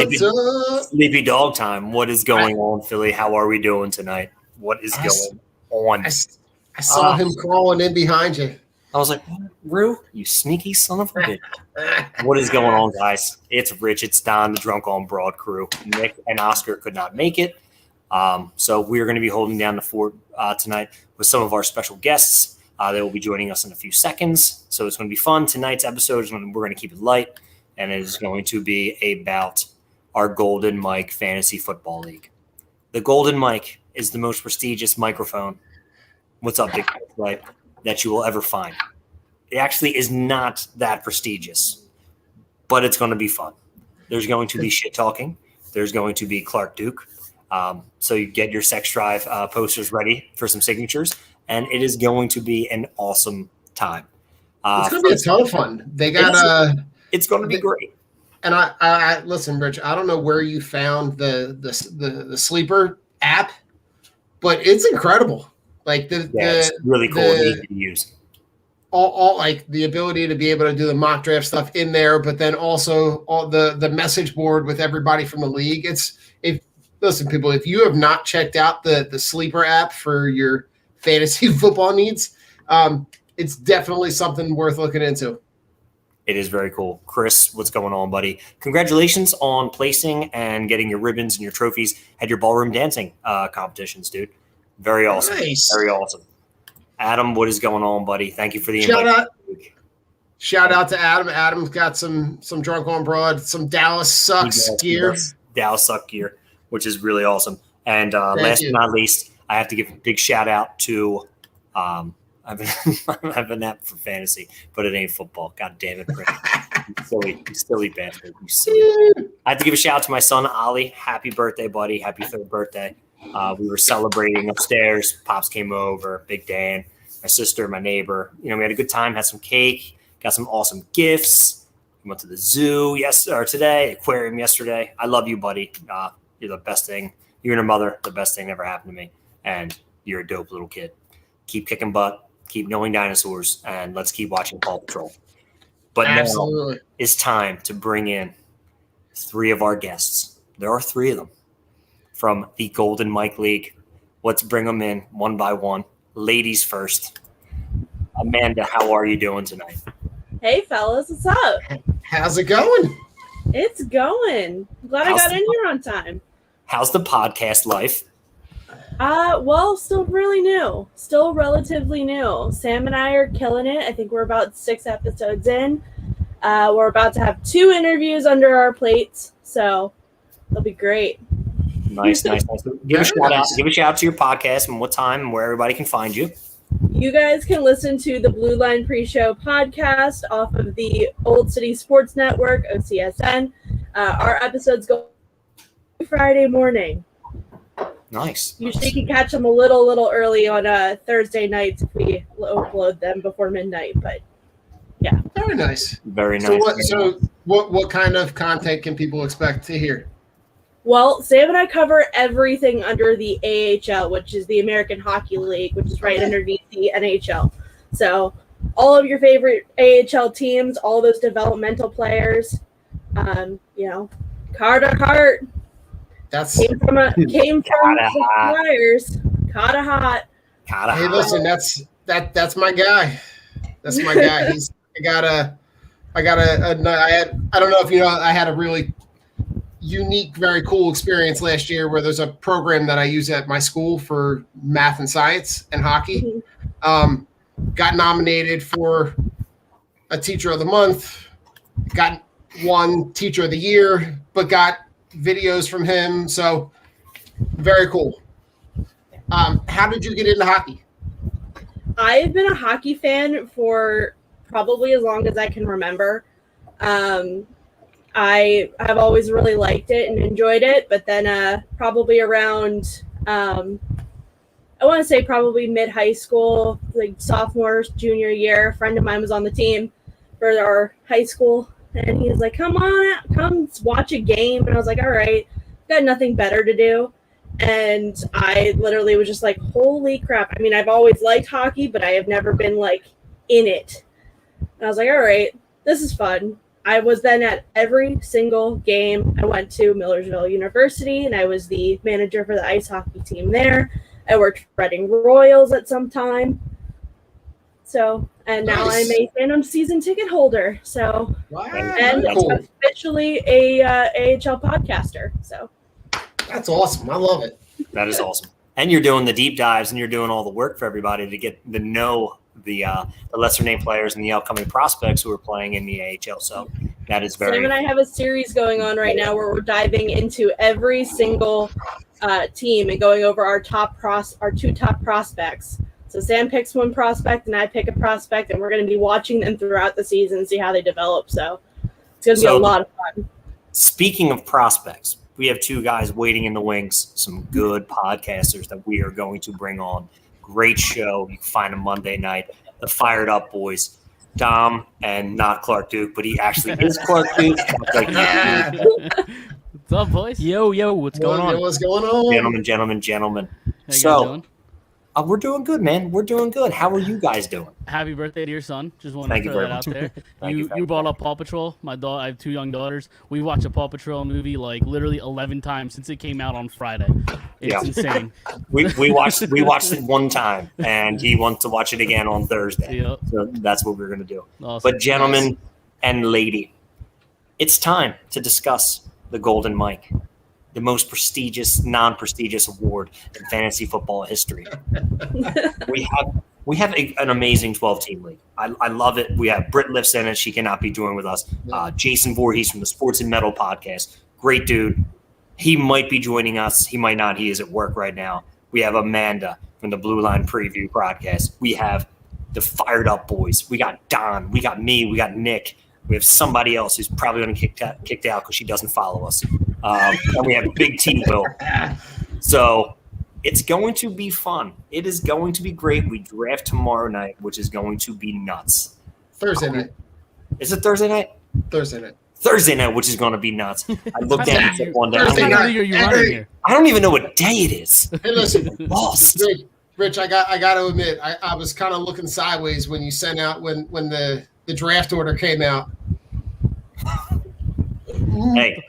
What's up? Sleepy dog time. What is going on, Philly? How are we doing tonight? What is going on? I saw him crawling in behind you. I was like, Rue, you sneaky son of a bitch. What is going on, guys? It's Rich, it's Don, the Drunk on Broad crew. Nick and Oscar could not make it. So we're going to be holding down the fort tonight with some of our special guests. They will be joining us in a few seconds. So it's going to be fun. Tonight's episode is we're going to keep it light, and it is going to be about our Golden Mike Fantasy Football League. The Golden Mike is the most prestigious microphone. What's up, Big Right? That you will ever find. It actually is not that prestigious, but it's going to be fun. There's going to be shit talking. There's going to be Clark Duke. So you get your Sex Drive posters ready for some signatures, and it is going to be an awesome time. It's going to be a ton of fun. They got it's going to be great. And I listen, Rich. I don't know where you found the Sleeper app, but it's incredible. Like it's really cool to use. All like the ability to be able to do the mock draft stuff in there, but then also all the message board with everybody from the league. Listen, people, if you have not checked out the Sleeper app for your fantasy football needs, it's definitely something worth looking into. It is very cool. Chris, what's going on, buddy? Congratulations on placing and getting your ribbons and your trophies at your ballroom dancing competitions, dude. Very awesome. Nice. Very awesome. Adam, what is going on, buddy? Thank you for the invite. Shout out to Adam. Adam's got some Drunk on Broad, some Dallas Sucks gear. Dallas Suck gear, which is really awesome. And last but not least, I have to give a big shout out to I have an app for fantasy, but it ain't football. God damn it, Rick. You silly bastard. You silly. I have to give a shout out to my son, Ollie. Happy birthday, buddy. Happy third birthday. We were celebrating upstairs. Pops came over, Big Dan, my sister, my neighbor. We had a good time, had some cake, got some awesome gifts. We went to the zoo today, aquarium yesterday. I love you, buddy. You're the best thing. You and your mother, the best thing that ever happened to me. And you're a dope little kid. Keep kicking butt, keep knowing dinosaurs, and let's keep watching Paw Patrol. But Absolutely. Now it's time to bring in three of our guests. There are three of them. From the Golden Mike League. Let's bring them in one by one. Ladies first. Amanda, how are you doing tonight? Hey, fellas. What's up? How's it going? It's going. I'm glad I got in here on time. How's the podcast life? Well, still really new. Still relatively new. Sam and I are killing it. I think we're about 6 episodes in. We're about to have 2 interviews under our plates, so it'll be great. Nice. Give a shout out to your podcast and what time and where everybody can find you. You guys can listen to the Blue Line Pre-Show podcast off of the Old City Sports Network, OCSN. Our episodes go Friday morning. Nice. Usually you can catch them a little early on Thursday nights if we upload them before midnight, but yeah. Very nice. Very nice. So what kind of content can people expect to hear? Well, Sam and I cover everything under the AHL, which is the American Hockey League, which is right underneath the NHL. So all of your favorite AHL teams, all those developmental players, Carter Hart. Came from the Flyers. Carter Hart. Hey, listen, that's my guy. That's my guy. I don't know if you know, I had a really unique, very cool experience last year where there's a program that I use at my school for math and science and hockey. Got nominated for a teacher of the month, got one teacher of the year, but got videos from him. So very cool. How did you get into hockey? I've been a hockey fan for probably as long as I can remember. I have always really liked it and enjoyed it, but then probably around, I want to say probably mid-high school, like sophomore, junior year, a friend of mine was on the team for our high school, and he was like, come watch a game. And I was like, all right, got nothing better to do. And I literally was just like, holy crap. I mean, I've always liked hockey, but I have never been like in it. And I was like, all right, this is fun. I was then at every single game. I went to Millersville University, and I was the manager for the ice hockey team there. I worked for Reading Royals at some time. So, and now Nice. I'm a Phantom season ticket holder. So, Wow, and very cool. officially a AHL podcaster. So, That's awesome. I love it. That is awesome. And you're doing the deep dives and you're doing all the work for everybody to get to know the lesser name players and the upcoming prospects who are playing in the AHL. So that is very. Sam and I have a series going on right now where we're diving into every single team and going over our two top prospects. So Sam picks one prospect and I pick a prospect, and we're going to be watching them throughout the season and see how they develop. So it's going to be a lot of fun. Speaking of prospects, we have two guys waiting in the wings, some good podcasters that we are going to bring on. Great show. You can find them Monday night. The Fired Up Boys. Dom, and not Clark Duke, but he actually is Clark Duke. What's up, boys? Yo, what's going on? What's going on? Gentlemen. How you guys So, doing? we're doing good, man. We're doing good. How are you guys doing? Happy birthday to your son. Just wanted Thank to you throw very that much. out there. Thank you. You brought up Paw Patrol. I have two young daughters. We watched a Paw Patrol movie like literally 11 times since it came out on Friday. It's Yeah. insane. We watched it one time, and he wants to watch it again on Thursday. Yep. So that's what we're gonna do. Awesome. But gentlemen and lady, it's time to discuss the Golden Mike, the most prestigious, non-prestigious award in fantasy football history. We have an amazing 12-team league. I love it. We have Britt Lifts in it. She cannot be joined with us. Jason Voorhees from the Sports and Metal podcast. Great dude. He might be joining us. He might not. He is at work right now. We have Amanda from the Blue Line Preview broadcast. We have the Fired Up Boys. We got Don. We got me. We got Nick. We have somebody else who's probably going to get kicked out because she doesn't follow us. And we have Big T Will. So it's going to be fun. It is going to be great. We draft tomorrow night, which is going to be nuts. Thursday night. Is it Thursday night? Thursday night. Thursday night, which is going to be nuts. I looked at it and said one day. Thursday What night. league are you running here? I don't even know what day it is. Hey, listen, Lost. Rich, I got to admit, I was kind of looking sideways when you sent out when the draft order came out. Hey,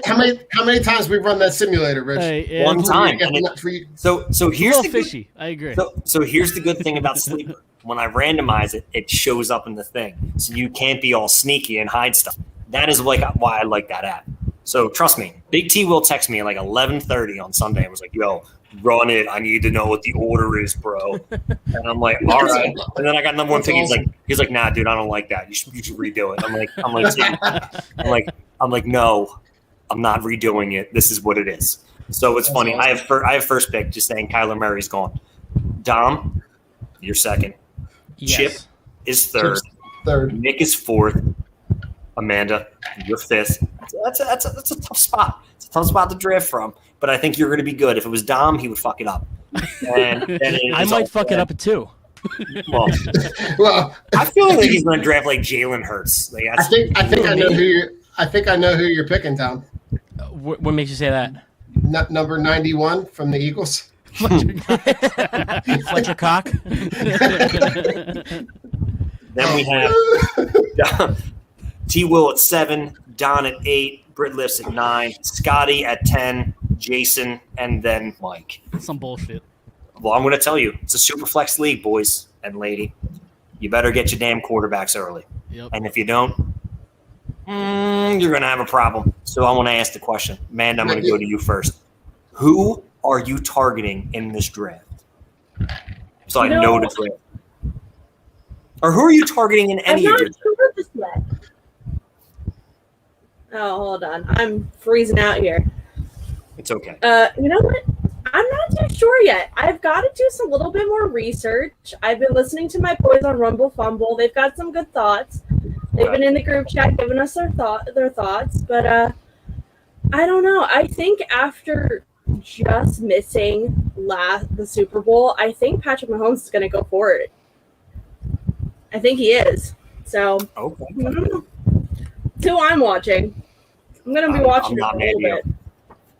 How many times we run that simulator, Rich? Hey, yeah, one it's time. Yeah, And it- for you- so a here's little the good, fishy. I agree. so here's the good thing about Sleeper. When I randomize it, it shows up in the thing, so you can't be all sneaky and hide stuff. That is why I like that app. So trust me, Big T will text me at like 11:30 on Sunday. I was like, "Yo, run it. I need to know what the order is, bro." And I'm like, "All right." And then I got number one That's pick. He's like, "Nah, dude, I don't like that. You should redo it." I'm like, "No, I'm not redoing it. This is what it is." So it's That's funny. awesome. I have first pick, just saying Kyler Murray's gone. Dom, you're second. Yes. Chip is third. Third. Nick is fourth. Amanda, you're fifth. That's a tough spot. It's a tough spot to draft from. But I think you're going to be good. If it was Dom, he would fuck it up. And I might fuck it up too. Well, Well, I feel like he's going to draft like Jalen Hurts. Like, I think I know who you're picking, Tom. What makes you say that? Number 91 from the Eagles. Fletcher Cock. Then we have T. Will at 7, Don at 8, Britt Lifts at 9, Scotty at 10, Jason, and then Mike. Some bullshit. Well, I'm going to tell you, it's a super flex league, boys and lady. You better get your damn quarterbacks early. Yep. And if you don't, you're going to have a problem. So I want to ask the question. Man, I'm going to go to you first. Who are you targeting in this draft? So I know the draft. Or who are you targeting in I'm any of not your sure this yet. Oh, hold on. I'm freezing out here. It's okay. You know what? I'm not too sure yet. I've got to do some little bit more research. I've been listening to my boys on Rumble Fumble. They've got some good thoughts. They've been in the group chat giving us their thoughts. But I don't know. I think after just missing the Super Bowl, I think Patrick Mahomes is going to go for it. I think he is. So Okay. who I'm watching. I'm going to be watching I'm it not a little mad at bit.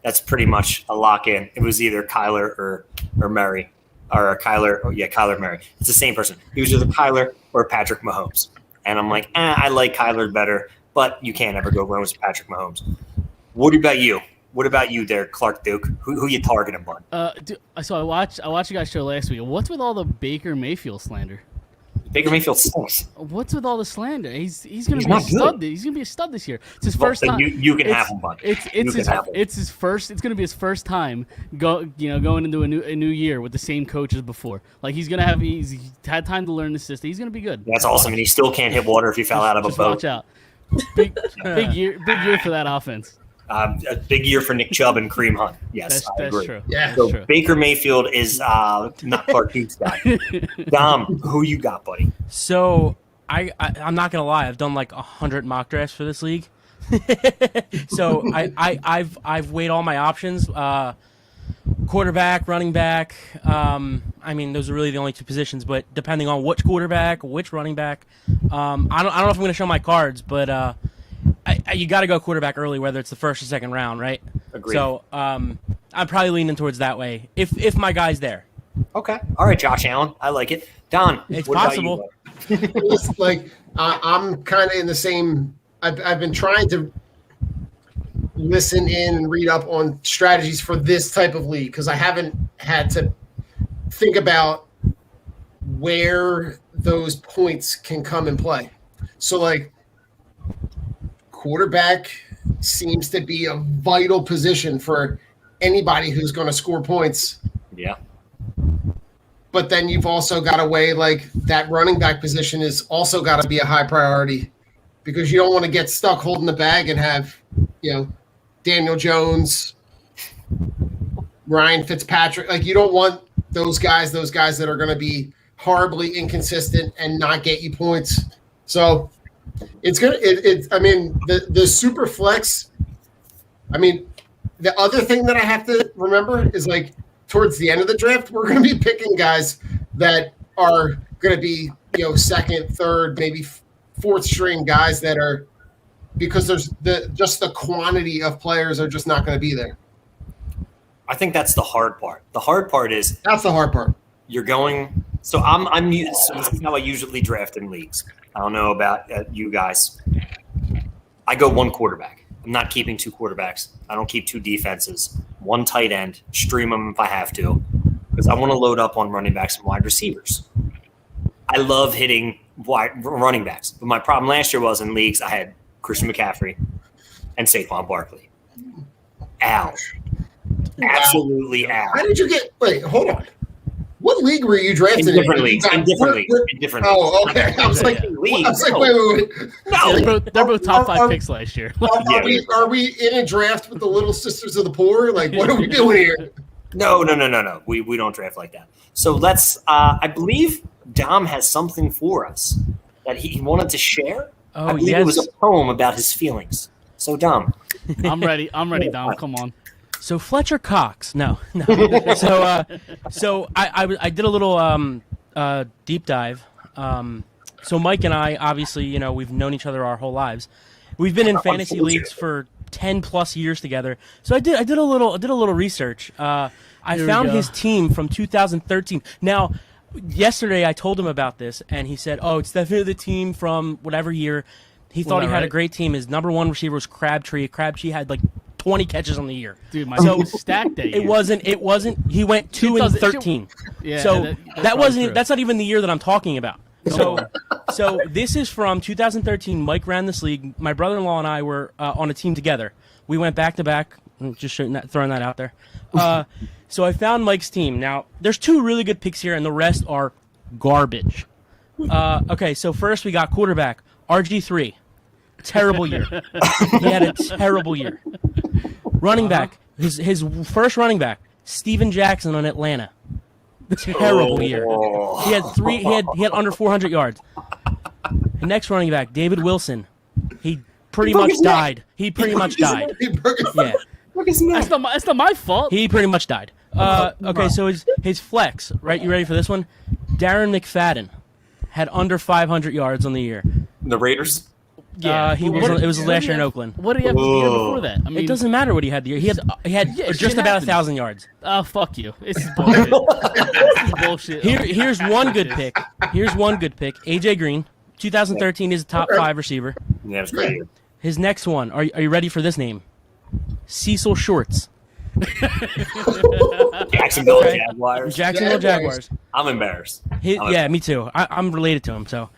That's pretty much a lock in. It was either Kyler or Murray. Or Kyler. Oh, yeah, Kyler Murray. It's the same person. He was either Kyler or Patrick Mahomes. And I'm like, I like Kyler better. but you can't ever go wrong with Patrick Mahomes. What about you? What about you there, Clark Duke? Who you targeting, bud? So I watched you guys' show last week. What's with all the Baker Mayfield slander? Baker Mayfield sucks. What's with all the slander? He's gonna He's be a not stud. good. He's gonna be a stud this year. It's his Well, first then time. you can have him, bud. It's his first. It's gonna be his first time going into a new year with the same coach as before. Like he's had time to learn the system. He's gonna be good. That's awesome, and he still can't hit water if he fell out of a Just boat. watch out. Big year for that offense. A big year for Nick Chubb and Kareem Hunt. Yes, I That's agree. true. Yeah. So True. Baker Mayfield is not Clark Duke's guy. Dom, who you got, buddy? So I'm not gonna lie, I've done like 100 mock drafts for this league. So I've weighed all my options. Quarterback, running back. I mean, those are really the only two positions. But depending on which quarterback, which running back, I don't know if I'm going to show my cards, but you got to go quarterback early, whether it's the first or second round, right? Agreed. So I'm probably leaning towards that way if my guy's there. Okay. All right, Josh Allen. I like it. Don, It's what about possible. you, bud? It's like I'm kind of in the same. I've been trying to listen in and read up on strategies for this type of league because I haven't had to think about where those points can come and play. So like quarterback seems to be a vital position for anybody who's going to score points. Yeah. But then you've also got to weigh like that running back position is also got to be a high priority because you don't want to get stuck holding the bag and have, Daniel Jones, Ryan Fitzpatrick. Like you don't want those guys that are going to be horribly inconsistent and not get you points. So it's good. I mean, the super flex. I mean, the other thing that I have to remember is like towards the end of the draft, we're going to be picking guys that are going to be, second, third, maybe fourth string guys that are because there's the quantity of players are just not going to be there. I think that's the hard part. The hard part is That's the hard part. you're going. So so this is how I usually draft in leagues. I don't know about you guys. I go one quarterback. I'm not keeping two quarterbacks. I don't keep two defenses. One tight end. Stream them if I have to, because I want to load up on running backs and wide receivers. I love hitting running backs, but my problem last year was in leagues I had Christian McCaffrey and Saquon Barkley. Ow. Absolutely ow. How did you get? Wait, hold on. What league were you drafted In different in? leagues. In different leagues. In different Oh, leagues. okay. I was like, Leagues. wait. No. They're both top 5 picks last year. Are we in a draft with the Little Sisters of the Poor? Like, what are we doing here? No. We don't draft like that. So let's. I believe Dom has something for us that he wanted to share. Oh, I believe yes. it was a poem about his feelings. So Dom, I'm ready, Dom. Come on. So Fletcher Cox, no. So I did a little deep dive. So Mike and I, obviously, we've known each other our whole lives. We've been in fantasy leagues for 10 plus years together. So I did a little research. I Here we found go. his team from 2013. Now, yesterday I told him about this, and he said, "Oh, it's definitely the team from whatever year." He thought he that had a right? great team. His number one receiver was Crabtree. Crabtree had like 20 catches on the year. Dude, my So, team stacked that year. It wasn't. He went 2-13. Yeah, So that's that probably wasn't. true. That's not even the year that I'm talking about. So this is from 2013. Mike ran this league. My brother-in-law and I were on a team together. We went back to back. Just throwing that out there. So I found Mike's team. Now there's 2 really good picks here, and the rest are garbage. Okay, so first we got quarterback RG3. Terrible year. He had a terrible year. Running back, his first running back, Steven Jackson on Atlanta. Terrible year. He had he had under 400 yards. The next running back, David Wilson. He pretty much died. He pretty much died. He broke his- Yeah. That's not my fault. He pretty much died. Okay, so his flex, right? You ready for this one? Darren McFadden had under 500 yards on the year. the Raiders. Yeah, It was his last year in Oakland. What did he have the year before that? I mean, It doesn't matter what he had the year. He had shit just about happens. 1,000 yards. Oh, fuck you. This is bullshit. This is bullshit. Here's one good pick. AJ Green, 2013 is a top 5 receiver. Yeah, it was great. His next one. Are you ready for this name? Cecil Shorts. Jacksonville Okay. Jaguars. Jacksonville Jaguars. I'm embarrassed. Yeah, me too. I'm related to him, so.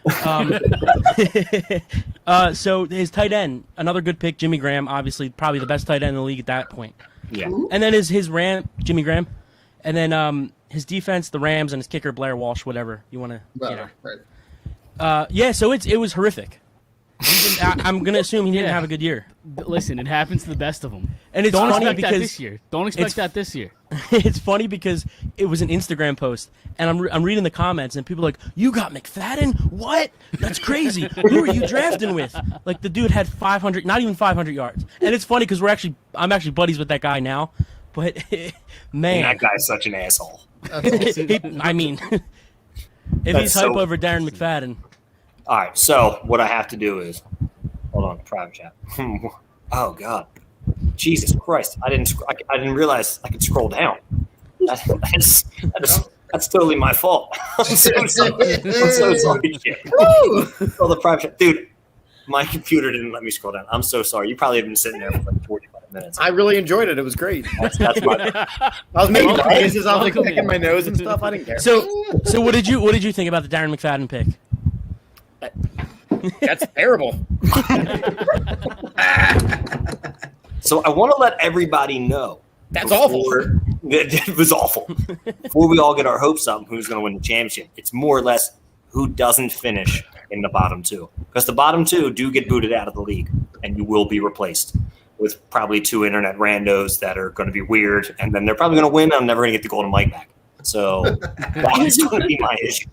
So his tight end, another good pick, Jimmy Graham. Obviously, probably the best tight end in the league at that point. Yeah. And then his Ram, Jimmy Graham, and then his defense, the Rams, and his kicker Blair Walsh, whatever you want to. Right. Yeah. So it was horrific. I'm gonna assume he didn't Yeah. have a good year. Listen, it happens to the best of them. And it's Don't funny expect that because this year. Don't expect it's- that this year. it's funny because it was an Instagram post, and I'm reading the comments, and people are like, "You got McFadden? What? That's crazy. Who are you drafting with?" Like the dude had 500, not even 500 yards. And it's funny because I'm actually buddies with that guy now, but man, And that guy's such an asshole. I mean, if That's he's hype so- over Darren McFadden, All right, so what I have to do is hold on, private chat. Oh God, Jesus Christ! I didn't realize I could scroll down. That's totally my fault. I'm so sorry. I'm so sorry, Chip. Oh, the private chat, dude. My computer didn't let me scroll down. I'm so sorry. You probably have been sitting there for like 45 minutes. I really enjoyed it. It was great. That's my. I was making Welcome. faces. I was like Welcome picking in. my nose and stuff. I didn't care. so what did you think about the Darren McFadden pick? That's terrible. So I want to let everybody know. That's awful. It was awful. Before we all get our hopes up, who's going to win the championship? It's more or less who doesn't finish in the bottom two, because the bottom two do get booted out of the league, and you will be replaced with probably two internet randos that are going to be weird, and then they're probably going to win. I'm never going to get the golden mic back. So that's going to be my issue.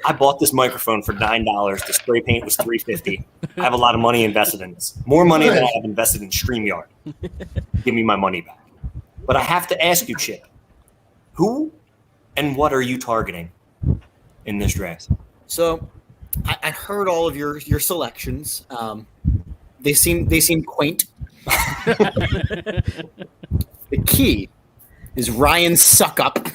I bought this microphone for $9. The spray paint was $3.50. I have a lot of money invested in this. More money than I have invested in StreamYard. Give me my money back. But I have to ask you, Chip, who and what are you targeting in this draft? So, I heard all of your selections. They seem quaint. The key is Ryan Suckup.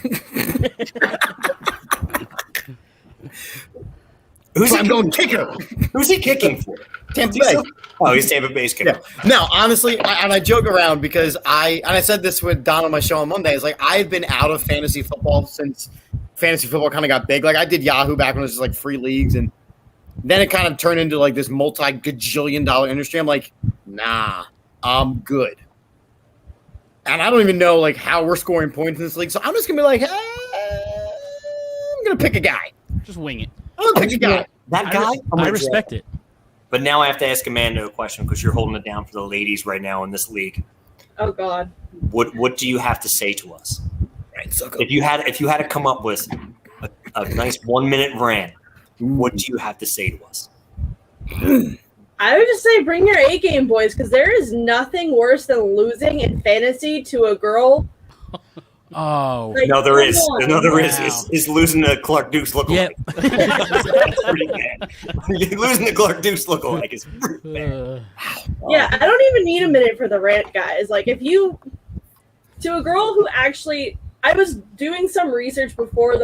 Who's So he I'm going kicker. Who's he kicking for? Tampa Bay. Oh, he's Tampa Bay's kicker. Yeah. No, honestly, I joke around because I said this with Don on my show on Monday. It's like I've been out of fantasy football since fantasy football kind of got big. Like I did Yahoo back when it was just like free leagues, and then it kind of turned into like this multi-gajillion-dollar industry. I'm like, nah, I'm good. And I don't even know like how we're scoring points in this league, so I'm just gonna be like, I'm gonna pick a guy. Just wing it. I'm gonna pick a guy. That guy? I respect it. But now I have to ask Amanda a question because you're holding it down for the ladies right now in this league. Oh God. What do you have to say to us? Right, so If you had to come up with a nice 1 minute rant, what do you have to say to us? I would just say bring your A game, boys, because there is nothing worse than losing in fantasy to a girl. Oh, Like, No, there is. come on. No, there is. Wow. Is losing to Clark Dukes lookalike. Yep. That's pretty bad. Losing to Clark Dukes lookalike is pretty bad. Yeah, I don't even need a minute for the rant, guys. Like, if you to a girl who actually, I was doing some research before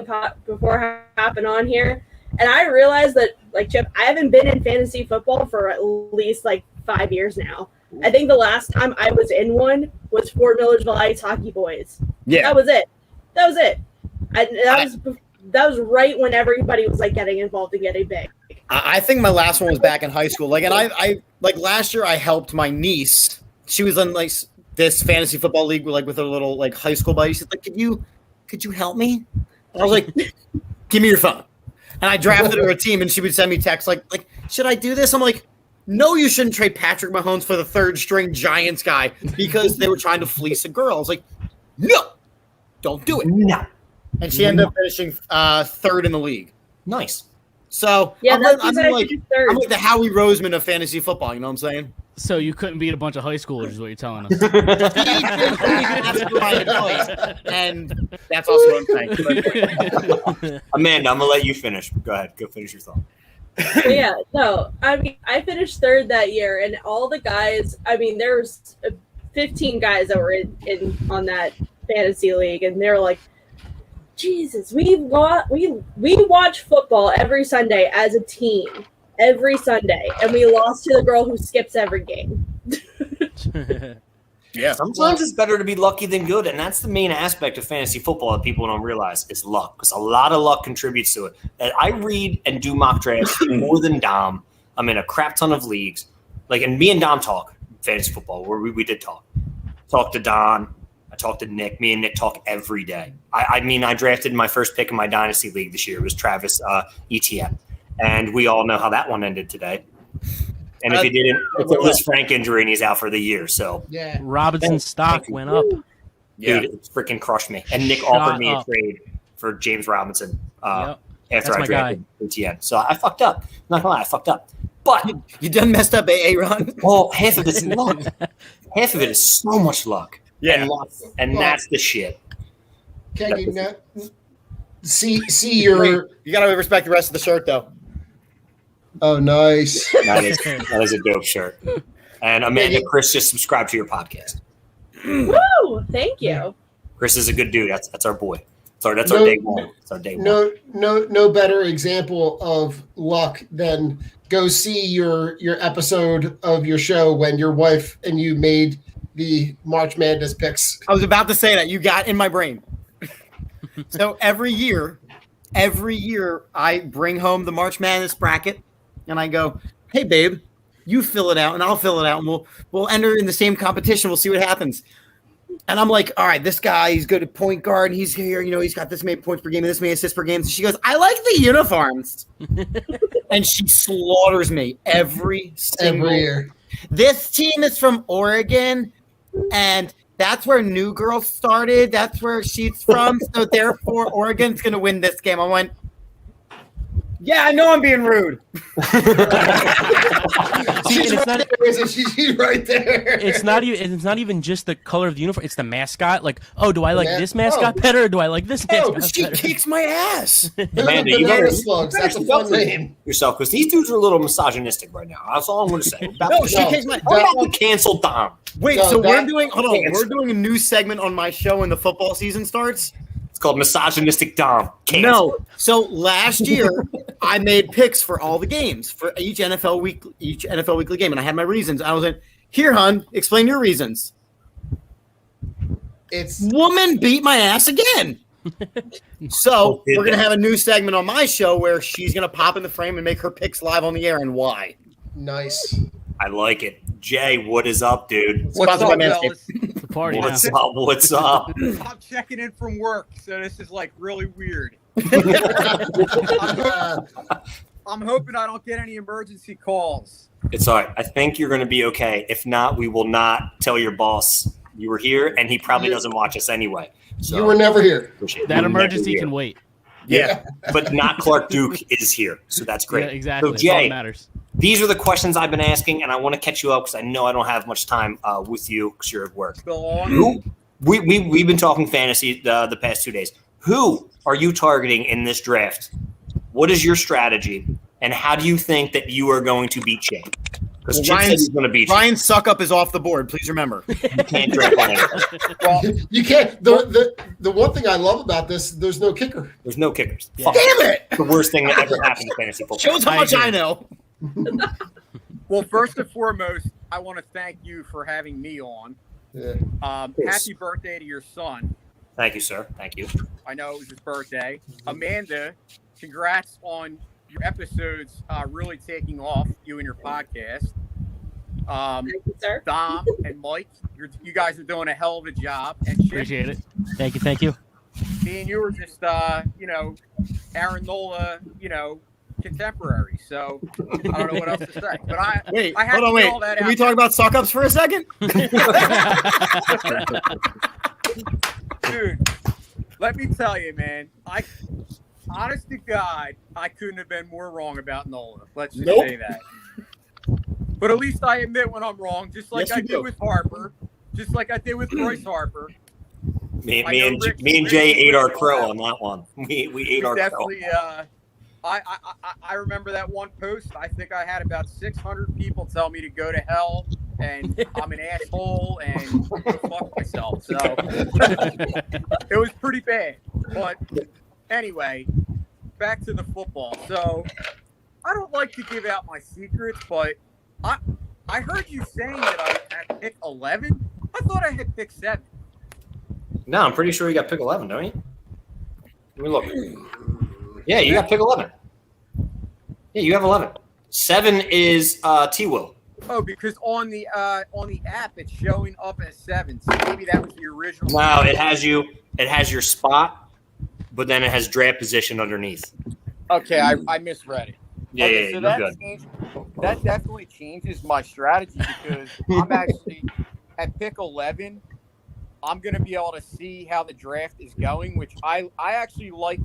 hopping on here, and I realized that, like Chip, I haven't been in fantasy football for at least like 5 years now. I think the last time I was in one was Fort Millersville Ice Hockey Boys. yeah. That was it. That was right when everybody was like getting involved and getting big. I think my last one was back in high school. Like, and I like last year I helped my niece. She was in like this fantasy football league with her little like high school buddy. She's like, could you help me? And I was like, give me your phone. And I drafted her a team, and she would send me texts like, should I do this? I'm like, no, you shouldn't trade Patrick Mahomes for the third string Giants guy because they were trying to fleece a girl. I was like, no, don't do it. No. And she ended up finishing third in the league. Nice. So Yeah, I'm that's like third. I'm like the Howie Roseman of fantasy football. You know what I'm saying? So you couldn't beat a bunch of high schoolers, is what you're telling us. That's my advice, and that's also what I'm saying. Amanda, I'm gonna let you finish. Go ahead. Go finish your thought. But yeah, no, I mean, I finished third that year, and all the guys, I mean, there was 15 guys that were in on that fantasy league, and they were like, Jesus, we watch football every Sunday as a team. every Sunday, and we lost to the girl who skips every game. Yeah. Sometimes it's better to be lucky than good, and that's the main aspect of fantasy football that people don't realize is luck, because a lot of luck contributes to it. And I read and do mock drafts more than Dom. I'm in a crap ton of leagues. And me and Dom talk fantasy football, where we did talk. Talk to Don. I talk to Nick. Me and Nick talk every day. I drafted my first pick in my Dynasty League this year. It was Travis Etienne. And we all know how that one ended today. And if he didn't, it's a Liz Frank injury and he's out for the year. So Yeah. Robinson's stock went up. Yeah. dude, it freaking crushed me. And Nick offered me a trade for James Robinson after That's I my drafted Etienne. So I fucked up. I'm not gonna lie, I fucked up. But You done messed up, Ron? well, half of it's luck. Half of it is so much luck. Yeah. And luck. And that's the shit. Keggy, now, see your. You gotta respect the rest of the shirt, though. Oh, nice. That is a dope shirt. And Amanda, Chris just subscribed to your podcast. Woo! Thank you. Chris is a good dude. That's our boy. Sorry, that's our day one. It's our day one. No better example of luck than go see your episode of your show when your wife and you made the March Madness picks. I was about to say that. You got in my brain. So every year I bring home the March Madness bracket and I go, hey, babe, you fill it out and I'll fill it out and we'll enter in the same competition. We'll see what happens. And I'm like, all right, this guy, he's good at point guard. And he's here, he's got this many points per game and this many assists per game. So she goes, I like the uniforms. And she slaughters me every year. This team is from Oregon, and that's where New Girl started. That's where she's from. So therefore, Oregon's going to win this game. I went, yeah, I know I'm being rude. See, and She's right there. it's not even just the color of the uniform. It's the mascot. Like, oh, do I like Yeah. this mascot better, or do I like this mascot She better? kicks my ass. Amanda, you Banana better slugs. That's a fun name. yourself, because these dudes are a little misogynistic right now. That's all I'm going to say. No, she kicks my I'm about to cancel Dom. Wait, No, so that- we're doing a new segment on my show when the football season starts? It's called misogynistic Dom. Cancel. No. So last year, I made picks for all the games for each NFL weekly game, and I had my reasons. I was like, "Here, hon, explain your reasons." It's Woman beat my ass again. So Did we're gonna that. have a new segment on my show where she's gonna pop in the frame and make her picks live on the air, and why? nice. I like it. Jay, what is up, dude? Sponsored by Manscaped. fellas? It's a party now. What's up? What's up? I'm checking in from work, so this is like really weird. Uh, I'm hoping I don't get any emergency calls. It's all right. I think you're going to be okay. If not, we will not tell your boss you were here, and he probably doesn't watch us anyway. So you were never here. appreciate it. That You were emergency never can here. wait. Yeah. But not Clark Duke is here, so that's great. Yeah, exactly. So That's all that Jay, matters. these are the questions I've been asking, and I want to catch you up because I know I don't have much time with you because you're at work. Still on? Who we've been talking fantasy the past 2 days. Who are you targeting in this draft? What is your strategy, and how do you think that you are going to beat Shane? Because Chip said he's going to beat you. Ryan Suckup is off the board. Please remember. You can't draft Ryan. Well, You can't. The one thing I love about this, there's no kicker. There's no kickers. Yeah. Fuck. Damn it! The worst thing that ever happened to fantasy football. Shows how I much agree. I know. well, first and foremost, I want to thank you for having me on. Yeah. Happy birthday to your son. Thank you, sir. Thank you. I know it was his birthday. Amanda, congrats on your episodes really taking off, you and your podcast. Thank you, sir. Dom and Mike, you guys are doing a hell of a job. And Chip, Appreciate it. Thank you. me and you were just, Aaron Nola, contemporary. So I don't know what else to say. But I had hold on, to wait. get all that Can out we talk about Suckups for a second? Dude, let me tell you, man. Honest to God, I couldn't have been more wrong about Nola. Let's just say that. But at least I admit when I'm wrong, just like Yes, I you did do. with Harper, just like I did with Bryce Harper. Me I know and Rick- Jay Rick- ate our Rick- crow on that one. We ate our crow. Definitely. I remember that one post. I think I had about 600 people tell me to go to hell and I'm an asshole and go fuck myself. So it was pretty bad. But anyway, back to the football. So I don't like to give out my secrets, but I heard you saying that I had pick 11. I thought I had pick 7. No, I'm pretty sure you got pick 11, don't you? Let me look. Yeah, you got pick 11. Yeah, you have 11. 7 is T-Will. Oh, because on the app it's showing up as 7. So maybe that was the original. No, it has you. It has your spot, but then it has draft position underneath. Okay, I misread it. Yeah, Okay, yeah, so you're good. that definitely changes my strategy because I'm actually at pick 11. I'm going to be able to see how the draft is going, which I actually like.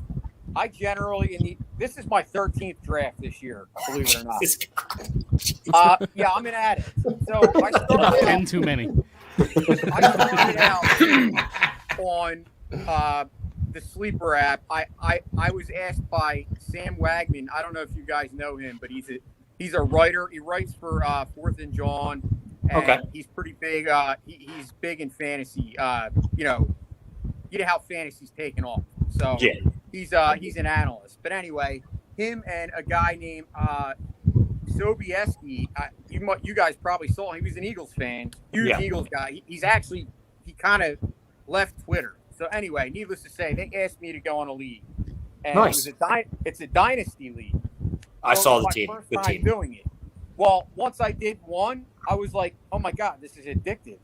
I generally this is my 13th draft this year, believe it or not. Yeah, I'm an addict. So I About started 10 too many. out on the Sleeper app. I was asked by Sam Wagman. I don't know if you guys know him, but he's a writer. He writes for Fourth and John. And Okay. he's pretty big. He's big in fantasy. You know how fantasy's taken off. So Yeah. he's an analyst. But anyway, him and a guy named Sobieski. You guys probably saw him. He was an Eagles fan, huge Yeah. Eagles guy. He kind of left Twitter. So anyway, needless to say, they asked me to go on a league, and Nice. it's a dynasty league. I So saw it the was my team. first Good time team. doing it. Well, once I did one, I was like, oh my God, this is addictive.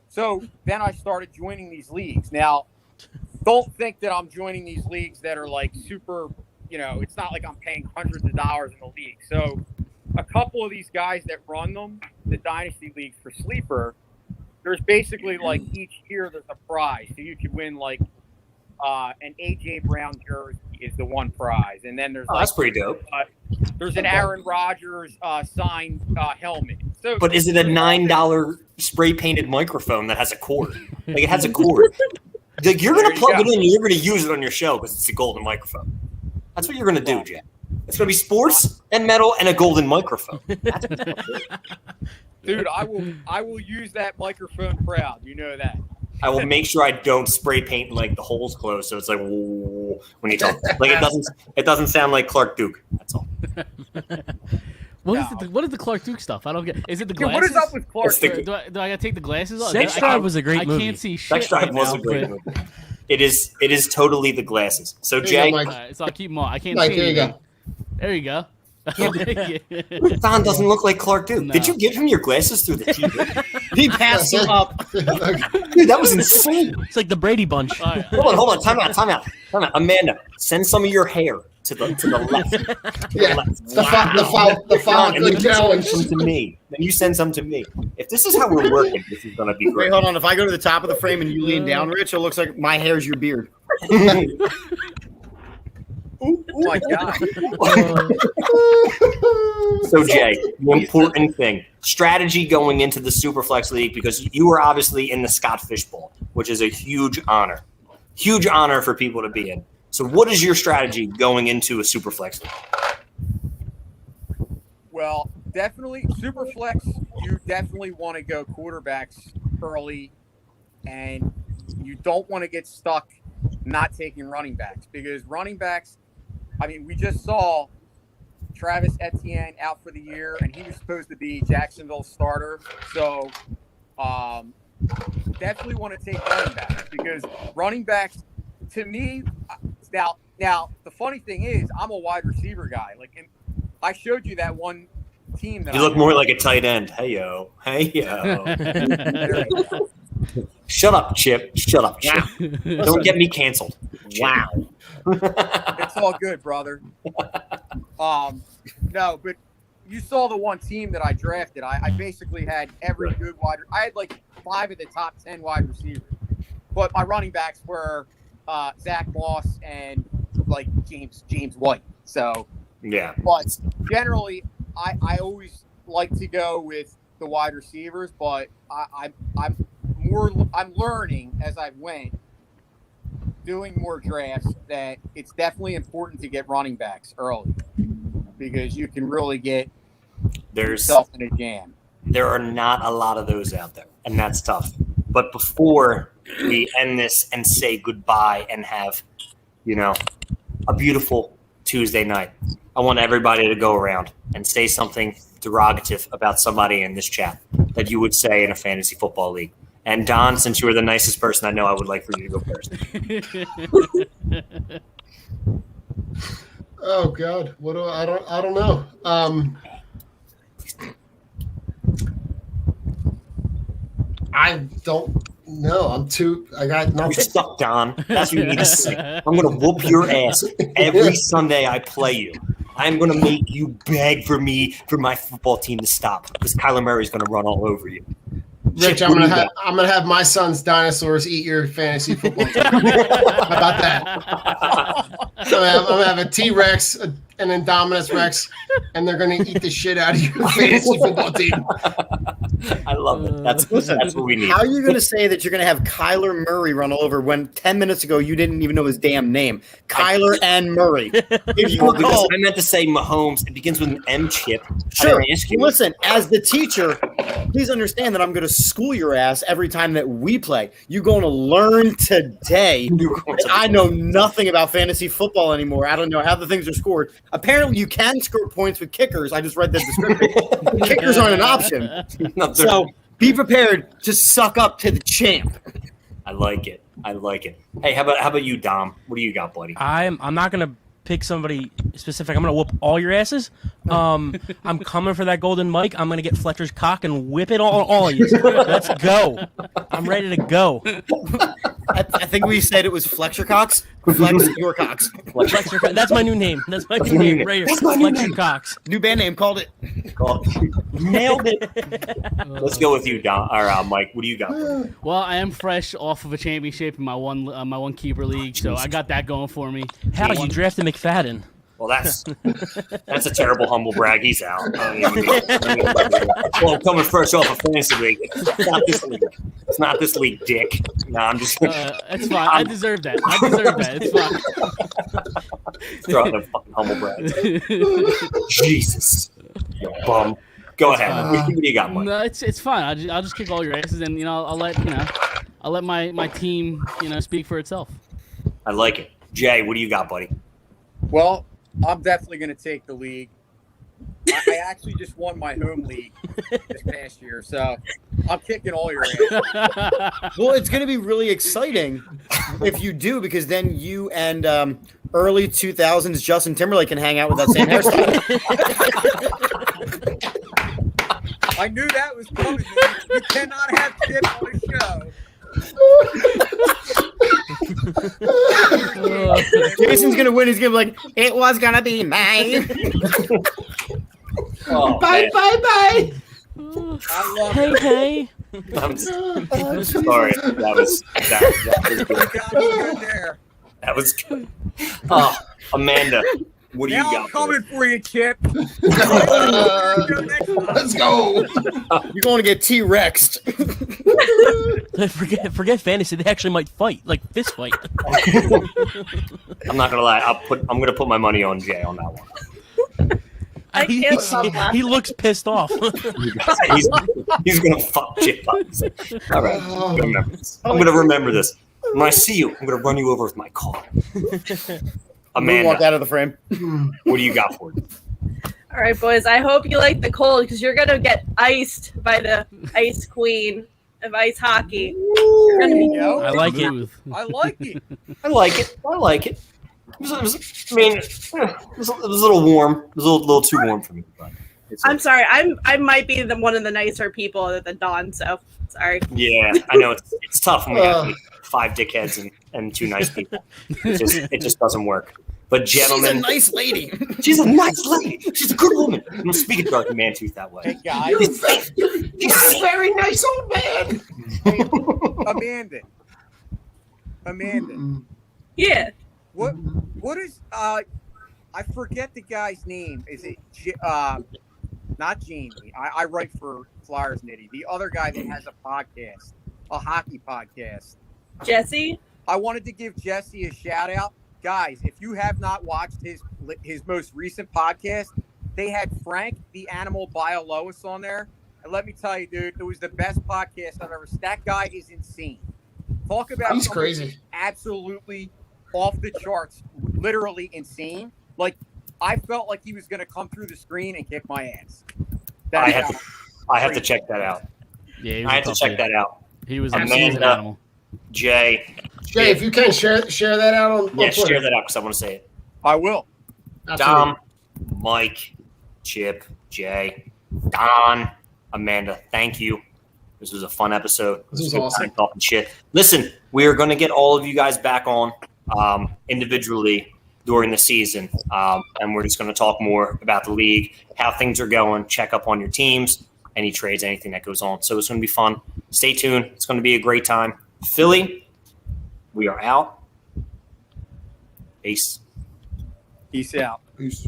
So then I started joining these leagues. Now, don't think that I'm joining these leagues that are like super, it's not like I'm paying hundreds of dollars in the league. So a couple of these guys that run them, the dynasty leagues for Sleeper, there's basically like each year there's a prize. So you could win like an AJ Brown jersey is the one prize. And then there's That's pretty dope. there's an Aaron Rodgers signed helmet. So, But is it a $9 spray painted microphone that has a cord? Like it has a cord. Like you're There gonna you plug go. it in and you're gonna use it on your show because it's a golden microphone. That's what you're gonna do, Jay. It's gonna be sports and metal and a golden microphone. That's what it's gonna be. dude, I will use that microphone proud. You know that. I will make sure I don't spray paint like the holes closed, so it's like whoa, when you talk. Like it doesn't sound like Clark Duke. That's all. What is the Clark Duke stuff? I don't get. Is it the Dude, glasses? what is up with Clark? It's the- Do I gotta take the glasses off? Sex I Drive can't- was a great I movie. can't see shit. Sex Drive right was now, a great but- movie. It is totally the glasses. So There you Jay, go, Mike. Alright, so I'll keep them on. I can't Mike, see here you anything. go. There you go. Don doesn't look like Clark Duke. No. Did you give him your glasses through the TV? He passed him up. Dude, that was insane. It's like the Brady Bunch. All right. Hold on. Time out. Amanda, send some of your hair to the left. Yeah, the follicle And then you challenge. send some to me. Then you send some to me. If this is how we're working, this is gonna be Wait, great. hold on. If I go to the top of the frame and you lean down, Rich, it looks like my hair's your beard. Oh my God. So Jay, the important thing, strategy going into the Superflex League, because you are obviously in the Scott Fish Bowl, which is a huge honor for people to be in. So what is your strategy going into a Superflex League? Well, definitely Superflex. You definitely want to go quarterbacks early, and you don't want to get stuck not taking running backs because running backs. I mean, we just saw Travis Etienne out for the year, and he was supposed to be Jacksonville's starter. So, definitely want to take running backs because running backs, to me, now the funny thing is, I'm a wide receiver guy. Like, I showed you that one team that You look more like a tight end. Hey yo. Shut up, Chip. Don't get me canceled. Wow. It's all good, brother. No, but you saw the one team that I drafted. I basically had every good wide. I had like 5 of the top 10 wide receivers, but my running backs were Zach Moss and like James White. So, Yeah. but generally, I always like to go with the wide receivers, but I'm learning as I went. Doing more drafts that it's definitely important to get running backs early because you can really get yourself in a jam. There are not a lot of those out there, and that's tough. But before we end this and say goodbye and have, a beautiful Tuesday night, I want everybody to go around and say something derogative about somebody in this chat that you would say in a fantasy football league. And Don, since you were the nicest person I know, I would like for you to go first. Oh God, what do I don't know. I don't know. I got You're nothing. stuck, Don. That's what you need to say. I'm going to whoop your ass every Sunday I play you. I'm going to make you beg for my football team to stop because Kyler Murray's going to run all over you. Rich, I'm gonna have my son's dinosaurs eat your fantasy football team. How about that? I'm gonna have a T-Rex, an Indominus Rex, and they're gonna eat the shit out of your fantasy football team. I love it. That's what we need. How are you going to say that you're going to have Kyler Murray run all over when 10 minutes ago you didn't even know his damn name? Kyler and Murray. If you Well, because recall, I meant to say Mahomes. It begins with an M chip. sure. I ask you. Listen, as the teacher, please understand that I'm going to school your ass every time that we play. You're going to learn today. I know nothing about fantasy football anymore. I don't know how the things are scored. Apparently, you can score points with kickers. I just read the description. Kickers aren't an option. So be prepared to suck up to the champ. I like it. Hey, how about you, Dom? What do you got, buddy? I'm not gonna pick somebody specific. I'm gonna whoop all your asses. I'm coming for that golden mic. I'm gonna get Fletcher's cock and whip it all of you. Let's go. I'm ready to go. I think we said it was Fletcher Cox. Flex your Cox. Fletcher, that's my new name. That's my new name right here. Fletcher Cox. New band name, called it. Nailed it. Let's go with you, Dom or Mike. What do you got? Well, I am fresh off of a championship in my one keeper league, so I got that going for me. How you drafted McFadden? Well, that's a terrible humble brag. He's out. Well, coming first off a fantasy league. It's not this league, dick. No, I'm just. It's fine. I deserve that. It's fine. Throwing a fucking humble brag. Jesus, you bum. Go ahead. What do you got, Mike? No, it's fine. I'll just kick all your asses, and I'll let my team speak for itself. I like it. Jay, what do you got, buddy? Well, I'm definitely going to take the league. I actually just won my home league this past year, so I'm kicking all your ass. Well, it's going to be really exciting if you do, because then you and early 2000s Justin Timberlake can hang out with that same hairstyle. I knew that was coming. Man. You cannot have Chip on the show. Jason's gonna win. He's gonna be like, "It was gonna be mine." Oh, Bye, man. bye, bye. I love Hey, it. hey. I'm sorry. That was You good. got me good there. That was good. Oh, Amanda, what do you Now got? I'm coming for you, Chip. Let's go. You're going to get T-Rexed. Forget fantasy. They actually might fight, like fist fight. I'm not gonna lie. I'm gonna put my money on Jay on that one. I can't stop laughing. He looks pissed off. He's gonna fuck Chip up. All right, I'm gonna remember this. When I see you, I'm gonna run you over with my car. Walk Amanda, out of the frame. what do you got for me? All right, boys. I hope you like the cold because you're gonna get iced by the ice queen of ice hockey. You're gonna be Yo, I like it. Smooth. I like it. I like it. It was a little warm. It was a little too warm for me. But I'm sorry. I might be one of the nicer people than Dawn. So sorry. yeah, I know it's tough when we have like 5 dickheads and 2 nice people. It just doesn't work. But gentlemen, She's a nice lady. she's a nice lady. She's a good woman. I'm speaking to Dark Mantooth that way. Hey, guys. He's a very nice old man. Amanda. Yeah. What is I forget the guy's name. Is it not Jamie? I write for Flyers Nitty. The other guy that has a podcast, a hockey podcast. Jesse. I wanted to give Jesse a shout out. Guys, if you have not watched his most recent podcast, they had Frank the Animal Biolois on there. And let me tell you, dude, it was the best podcast I've ever seen. That guy is insane. Talk about He's somebody crazy. absolutely off the charts, literally insane. Like, I felt like he was going to come through the screen and kick my ass. I have to check that out. Yeah, he was I a have to tough check dude. that out. He was Amanda, an animal. Jay, If you can share that out on yeah, Twitter. share that out because I want to say it. I will. Absolutely. Dom, Mike, Chip, Jay, Don, Amanda, thank you. This was a fun episode. This was a good awesome. time talking shit. Listen, we are going to get all of you guys back on individually during the season, and we're just going to talk more about the league, how things are going, check up on your teams, any trades, anything that goes on. So it's going to be fun. Stay tuned. It's going to be a great time. Philly, we are out. Peace. Peace out. Peace.